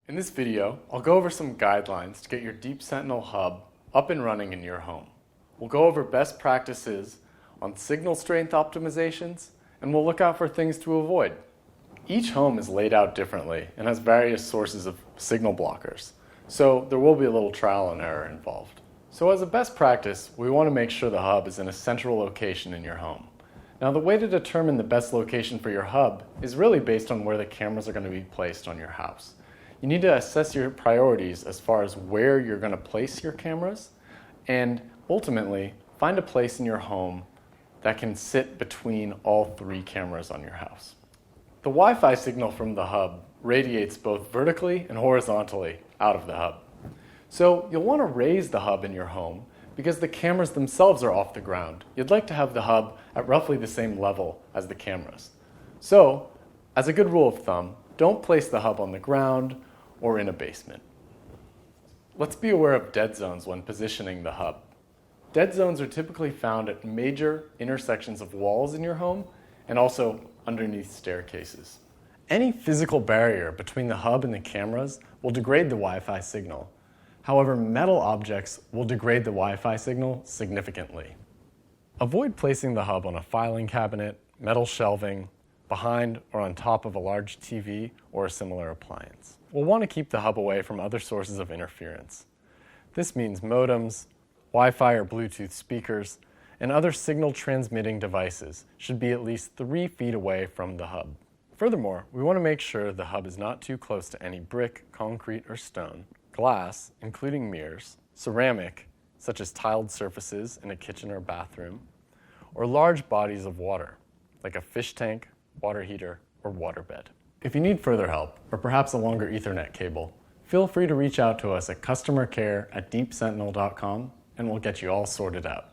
In this video, I'll go over some guidelines to get your Deep Sentinel Hub up and running in your home. We'll go over best practices on signal strength optimizations, and we'll look out for things to avoid. Each home is laid out differently and has various sources of signal blockers, so there will be a little trial and error involved. So as a best practice, we want to make sure the hub is in a central location in your home. Now, the way to determine the best location for your hub is really based on where the cameras are going to be placed on your house. You need to assess your priorities as far as where you're going to place your cameras, and ultimately find a place in your home that can sit between all three cameras on your house. The Wi-Fi signal from the hub radiates both vertically and horizontally out of the hub. So you'll want to raise the hub in your home because the cameras themselves are off the ground. You'd like to have the hub at roughly the same level as the cameras. So, as a good rule of thumb, don't place the hub on the ground or in a basement. Let's be aware of dead zones when positioning the hub. Dead zones are typically found at major intersections of walls in your home and also underneath staircases. Any physical barrier between the hub and the cameras will degrade the Wi-Fi signal. However, metal objects will degrade the Wi-Fi signal significantly. Avoid placing the hub on a filing cabinet, metal shelving, behind or on top of a large TV or a similar appliance. We'll want to keep the hub away from other sources of interference. This means modems, Wi-Fi or Bluetooth speakers, and other signal transmitting devices should be at least 3 feet away from the hub. Furthermore, we want to make sure the hub is not too close to any brick, concrete, or stone, glass, including mirrors, ceramic, such as tiled surfaces in a kitchen or bathroom, or large bodies of water, like a fish tank, water heater, or waterbed. If you need further help, or perhaps a longer Ethernet cable, feel free to reach out to us at customercare@deepsentinel.com and we'll get you all sorted out.